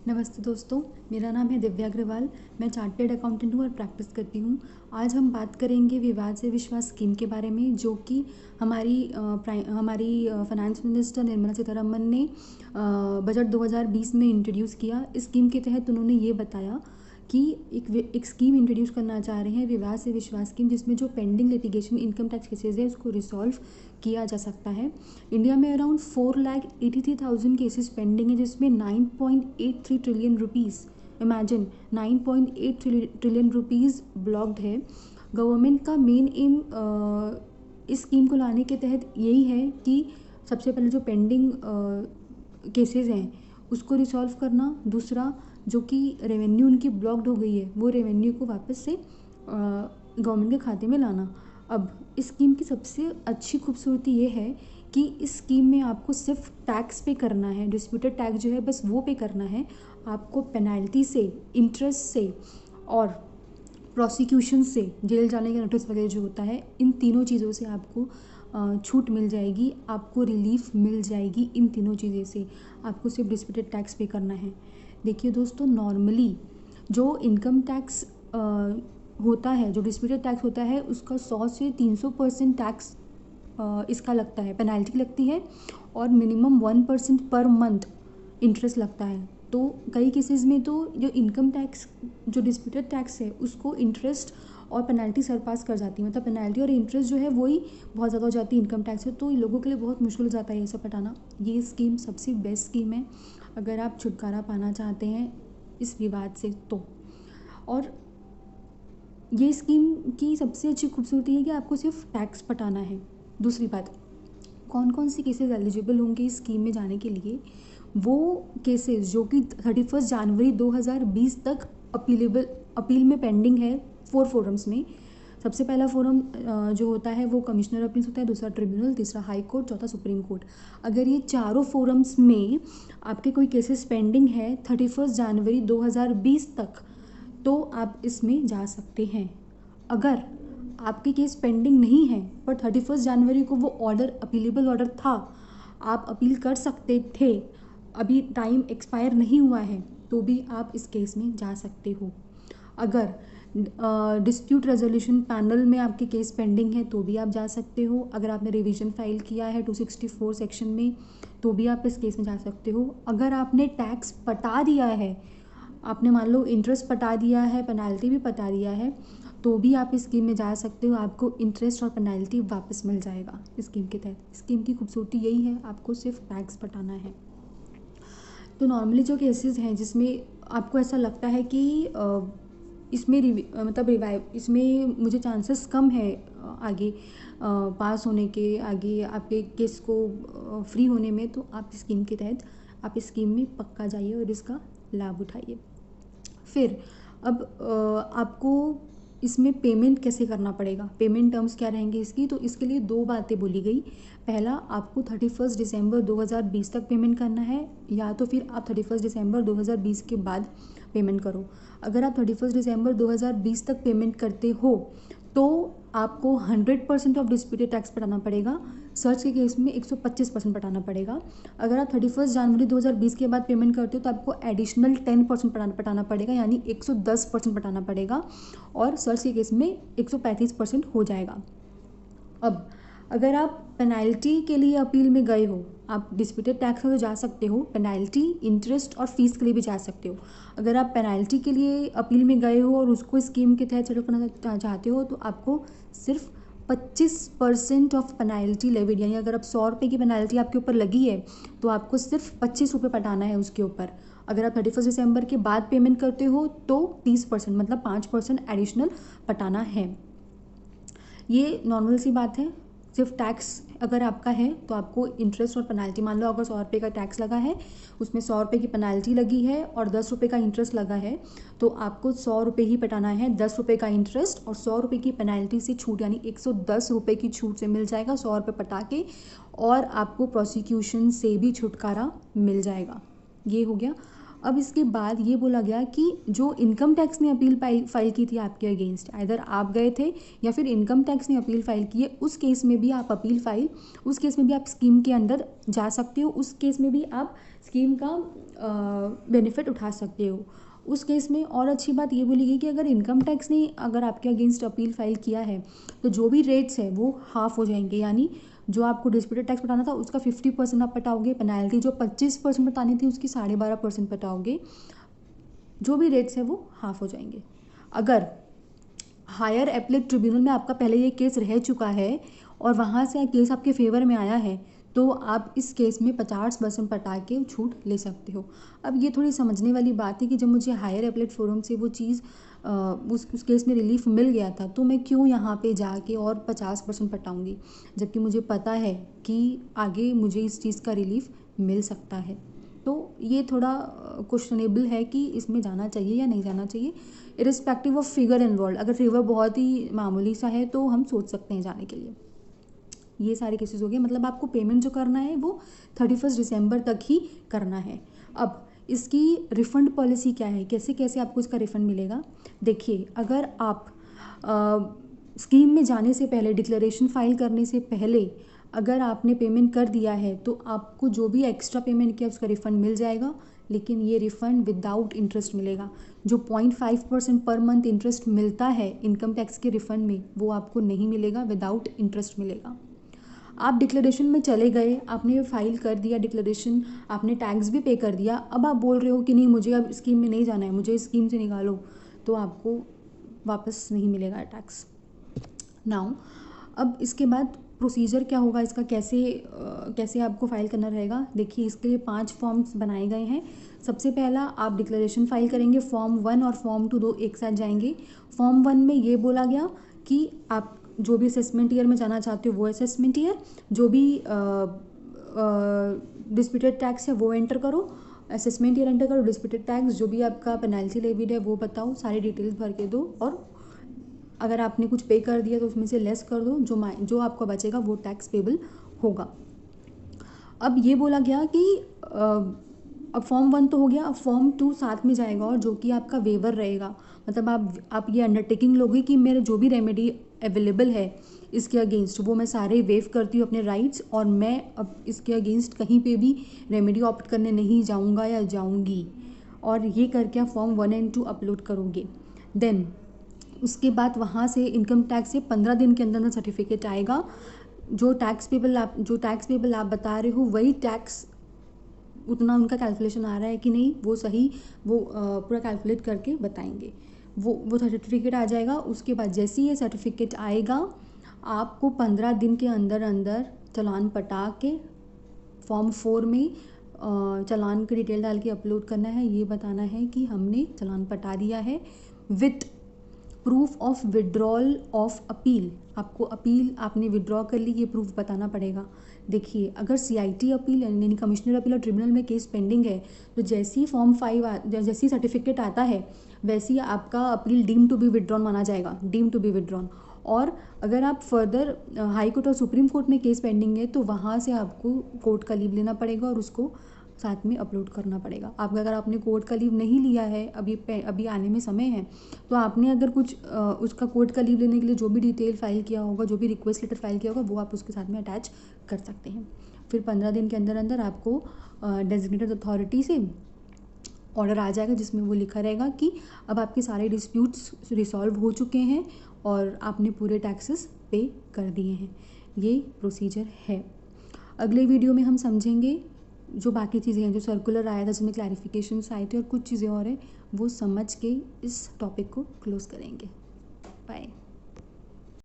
नमस्ते दोस्तों, मेरा नाम है दिव्या अग्रवाल। मैं चार्टर्ड अकाउंटेंट हूँ और प्रैक्टिस करती हूँ। आज हम बात करेंगे विवाद से विश्वास स्कीम के बारे में, जो कि हमारी फाइनेंस मिनिस्टर निर्मला सीतारमण ने बजट 2020 में इंट्रोड्यूस किया। इस स्कीम के तहत उन्होंने ये बताया कि एक स्कीम इंट्रोड्यूस करना चाह रहे हैं, विवाद से विश्वास स्कीम, जिसमें जो pending litigation income tax cases है उसको रिसॉल्व किया जा सकता है। इंडिया में अराउंड 4,83,000 केसेस पेंडिंग है, जिसमें 9.83 trillion rupees, imagine 9.8 trillion rupees blocked है। गवर्नमेंट का मेन एम इस स्कीम को लाने के तहत यही है कि सबसे पहले जो पेंडिंग केसेस हैं उसको रिसॉल्व करना, दूसरा जो कि रेवेन्यू उनकी ब्लॉक्ड हो गई है वो रेवेन्यू को वापस से गवर्नमेंट के खाते में लाना। अब इस स्कीम की सबसे अच्छी खूबसूरती ये है कि इस स्कीम में आपको सिर्फ टैक्स पे करना है, डिस्प्यूटेड टैक्स जो है बस वो पे करना है। आपको पेनल्टी से, इंटरेस्ट से और प्रोसिक्यूशन से, जेल जाने का नोटिस वगैरह जो होता है, इन तीनों चीज़ों से आपको छूट मिल जाएगी, आपको रिलीफ मिल जाएगी। इन तीनों चीज़ों से आपको सिर्फ डिस्प्यूटेड टैक्स पे करना है। देखिए दोस्तों, नॉर्मली जो इनकम टैक्स होता है, जो डिस्प्यूटेड टैक्स होता है, उसका 100 से 300% टैक्स इसका लगता है, पेनल्टी लगती है, और मिनिमम 1% पर मंथ इंटरेस्ट लगता है। तो कई केसेस में तो जो इनकम टैक्स, जो डिस्प्यूटेड टैक्स है, उसको इंटरेस्ट और पेनल्टी सरपास कर जाती है। मतलब पेनल्टी और इंटरेस्ट जो है वही बहुत ज़्यादा हो जाती है इनकम टैक्स से, तो लोगों के लिए बहुत मुश्किल हो जाता है ये सब हटाना। ये स्कीम सबसे बेस्ट स्कीम है अगर आप छुटकारा पाना चाहते हैं इस विवाद से तो। और ये स्कीम की सबसे अच्छी खूबसूरती है कि आपको सिर्फ टैक्स पटाना है। दूसरी बात, कौन कौन सी केसेस एलिजिबल होंगे इस स्कीम में जाने के लिए, वो केसेस जो कि 31 जनवरी 2020 तक अपील में पेंडिंग है 4 फोरम्स में। सबसे पहला फोरम जो होता है वो कमिश्नर अपील्स होता है, दूसरा ट्रिब्यूनल, तीसरा हाई कोर्ट, चौथा सुप्रीम कोर्ट। अगर ये चारों फोरम्स में आपके कोई केसेस पेंडिंग है 31 जनवरी 2020 तक, तो आप इसमें जा सकते हैं। अगर आपके केस पेंडिंग नहीं है पर 31 जनवरी को वो ऑर्डर अपीलेबल ऑर्डर था, आप अपील कर सकते थे, अभी टाइम एक्सपायर नहीं हुआ है, तो भी आप इस केस में जा सकते हो। अगर डिस्प्यूट रेजोल्यूशन पैनल में आपके केस पेंडिंग है तो भी आप जा सकते हो। अगर आपने रिवीजन फाइल किया है 264 सेक्शन में तो भी आप इस केस में जा सकते हो। अगर आपने टैक्स पटा दिया है, आपने मान लो इंटरेस्ट पटा दिया है, पेनल्टी भी पटा दिया है, तो भी आप इस स्कीम में जा सकते हो। आपको इंटरेस्ट और पेनल्टी वापस मिल जाएगा इस स्कीम के तहत। स्कीम की खूबसूरती यही है, आपको सिर्फ टैक्स पटाना है। तो नॉर्मली जो केसेस हैं जिसमें आपको ऐसा लगता है कि इसमें इसमें मुझे चांसेस कम है आगे पास होने के, आगे आपके केस को फ्री होने में, तो आप इस स्कीम के तहत आप इस स्कीम में पक्का जाइए और इसका लाभ उठाइए। फिर अब आपको इसमें पेमेंट कैसे करना पड़ेगा, पेमेंट टर्म्स क्या रहेंगे इसकी, तो इसके लिए 2 बातें बोली गई। पहला, आपको 31 दिसंबर 2020 तक पेमेंट करना है, या तो फिर आप 31 दिसंबर 2020 के बाद पेमेंट करो। अगर आप 31 दिसंबर 2020 तक पेमेंट करते हो तो आपको 100% ऑफ डिस्प्यूटेड टैक्स पटाना पड़ेगा। सर्च के केस में 125% पटाना पड़ेगा। अगर आप 31 जनवरी 2020 के बाद पेमेंट करते हो तो आपको एडिशनल 10% पटाना पड़ेगा, यानी 110% पटाना पड़ेगा, और सर्च के केस में 135% हो जाएगा। अब अगर आप पेनल्टी के लिए अपील में गए हो, आप डिस्प्यूटेड टैक्स में तो जा सकते हो, पेनल्टी, इंटरेस्ट और फीस के लिए भी जा सकते हो। अगर आप पेनल्टी के लिए अपील में गए हो और उसको स्कीम के तहत सेटल करना चाहते हो, तो आपको सिर्फ 25% ऑफ पेनल्टी लेविड, यानी अगर आप 100 रुपये की पेनल्टी आपके ऊपर लगी है तो आपको सिर्फ 25 रुपये पटाना है उसके ऊपर। अगर आप 31 दिसंबर के बाद पेमेंट करते हो तो 30%, मतलब 5% एडिशनल पटाना है। ये नॉर्मल सी बात है। सिर्फ टैक्स अगर आपका है तो आपको इंटरेस्ट और पेनल्टी, मान लो अगर 100 रुपये का टैक्स लगा है, उसमें 100 रुपये की पेनल्टी लगी है और 10 रुपये का इंटरेस्ट लगा है, तो आपको 100 रुपये ही पटाना है। 10 रुपये का इंटरेस्ट और 100 रुपये की पेनल्टी से छूट, यानी 110 रुपये की छूट से मिल जाएगा 100 रुपये पटा के, और आपको प्रोसिक्यूशन से भी छुटकारा मिल जाएगा। ये हो गया। अब इसके बाद ये बोला गया कि जो इनकम टैक्स ने अपील फाइल की थी आपके अगेंस्ट, आइदर आप गए थे या फिर इनकम टैक्स ने अपील फाइल की है, उस केस में भी आप उस केस में भी आप स्कीम के अंदर जा सकते हो, उस केस में भी आप स्कीम का बेनिफिट उठा सकते हो। उस केस में और अच्छी बात ये बोली गई कि अगर इनकम टैक्स ने अगर आपके अगेंस्ट अपील फाइल किया है तो जो भी रेट्स है वो हाफ हो जाएंगे, यानी जो आपको डिस्प्यूटेड टैक्स पटाना था उसका 50% आप पटाओगे, पेनाल्टी जो 25% पटानी थी उसकी 12.5% पटाओगे, जो भी रेट्स है वो हाफ हो जाएंगे। अगर हायर एपलेट ट्रिब्यूनल में आपका पहले ये केस रह चुका है और वहाँ से केस आपके फेवर में आया है तो आप इस केस में 50% पटा के छूट ले सकते हो। अब ये थोड़ी समझने वाली बात है कि जब मुझे हायर एपलेट फोरम से वो चीज़ उस केस में रिलीफ मिल गया था तो मैं क्यों यहाँ पे जाके और 50% पटाऊँगी, जबकि मुझे पता है कि आगे मुझे इस चीज़ का रिलीफ मिल सकता है। तो ये थोड़ा क्वेश्चनेबल है कि इसमें जाना चाहिए या नहीं जाना चाहिए, इरिस्पेक्टिव ऑफ फिगर इन्वॉल्व। अगर फिगर बहुत ही मामूली सा है तो हम सोच सकते हैं जाने के लिए। ये सारे केसेस हो गए, मतलब आपको पेमेंट जो करना है वो 31 दिसंबर तक ही करना है। अब इसकी रिफ़ंड पॉलिसी क्या है, कैसे कैसे आपको इसका रिफ़ंड मिलेगा। देखिए, अगर आप स्कीम में जाने से पहले, डिक्लेरेशन फाइल करने से पहले अगर आपने पेमेंट कर दिया है तो आपको जो भी एक्स्ट्रा पेमेंट किया उसका रिफ़ंड मिल जाएगा, लेकिन ये रिफ़ंड विदाउट इंटरेस्ट मिलेगा। जो 0.5% पर मंथ इंटरेस्ट मिलता है इनकम टैक्स के रिफ़ंड में वो आपको नहीं मिलेगा, विदाउट इंटरेस्ट मिलेगा। आप डिक्लेरेशन में चले गए, आपने फाइल कर दिया डिक्लेरेशन, आपने टैक्स भी पे कर दिया, अब आप बोल रहे हो कि नहीं मुझे अब स्कीम में नहीं जाना है, मुझे स्कीम से निकालो, तो आपको वापस नहीं मिलेगा टैक्स। नाउ अब इसके बाद प्रोसीजर क्या होगा इसका, कैसे आपको फाइल करना रहेगा। देखिए, इसके लिए 5 फॉर्म्स बनाए गए हैं। सबसे पहला आप डिक्लेरेशन फाइल करेंगे, फॉर्म 1 और फॉर्म 2 दो एक साथ जाएंगे। फॉर्म 1 में ये बोला गया कि आप जो भी असेसमेंट ईयर में जाना चाहते हो वो असेसमेंट ईयर, जो भी डिस्प्यूटेड टैक्स है वो एंटर करो, असेसमेंट ईयर एंटर करो, डिस्प्यूटेड टैक्स जो भी आपका पेनल्टी लेविड है वो बताओ, सारी डिटेल्स भर के दो, और अगर आपने कुछ पे कर दिया तो उसमें से लेस कर दो, जो आपका बचेगा वो टैक्स पेबल होगा। अब ये बोला गया कि अब फॉर्म 1 तो हो गया, अब फॉर्म 2 साथ में जाएगा और जो कि आपका वेवर रहेगा, मतलब आप ये अंडरटेकिंग लोगे कि मेरे जो भी रेमेडी अवेलेबल है इसके अगेंस्ट वो मैं सारे वेव करती हूँ अपने राइट्स, और मैं अब इसके अगेंस्ट कहीं पे भी रेमेडी ऑप्ट करने नहीं जाऊँगा या जाऊँगी, और ये करके आप फॉर्म 1 और 2 अपलोड करोगे। देन उसके बाद वहाँ से इनकम टैक्स से 15 दिन के अंदर सर्टिफिकेट आएगा। जो टैक्स पेबल आप बता रहे हो वही टैक्स उतना उनका कैलकुलेशन आ रहा है कि नहीं वो सही, वो पूरा कैलकुलेट करके बताएंगे। वो सर्टिफिकेट आ जाएगा। उसके बाद जैसे ही ये सर्टिफिकेट आएगा आपको 15 दिन के अंदर अंदर चालान पटा के फॉर्म 4 में चालान की डिटेल डाल के अपलोड करना है। ये बताना है कि हमने चालान पटा दिया है with proof of withdrawal of appeal. आपको अपील आपने विड्रॉ कर ली, ये प्रूफ बताना पड़ेगा। देखिए, अगर CIT अपील यानी कमिश्नर अपील और ट्रिब्यूनल में केस पेंडिंग है तो जैसे ही फॉर्म 5 जैसे ही सर्टिफिकेट आता है वैसे ही आपका appeal deem to be withdrawn माना जाएगा, डीम टू बी विड्रॉन। और अगर आप फर्दर हाई कोर्ट और सुप्रीम कोर्ट में केस पेंडिंग है तो वहाँ से आपको कोर्ट का लीव लेना पड़ेगा और उसको साथ में अपलोड करना पड़ेगा। अगर आपने कोर्ट का लीव नहीं लिया है, अभी आने में समय है, तो आपने अगर कुछ उसका कोर्ट का लीव लेने के लिए जो भी डिटेल फाइल किया होगा, जो भी रिक्वेस्ट लेटर फाइल किया होगा वो आप उसके साथ में अटैच कर सकते हैं। फिर 15 दिन के अंदर अंदर आपको डेजिग्नेटेड अथॉरिटी से ऑर्डर आ जाएगा जिसमें वो लिखा रहेगा कि अब आपके सारे डिस्प्यूट्स रिसॉल्व हो चुके हैं और आपने पूरे टैक्सेस पे कर दिए हैं। ये प्रोसीजर है। अगले वीडियो में हम समझेंगे जो बाकी चीज़ें हैं, जो सर्कुलर आया था जिसमें क्लैरिफिकेशंस आए थे और कुछ चीज़ें और हैं, वो समझ के इस टॉपिक को क्लोज करेंगे। बाय।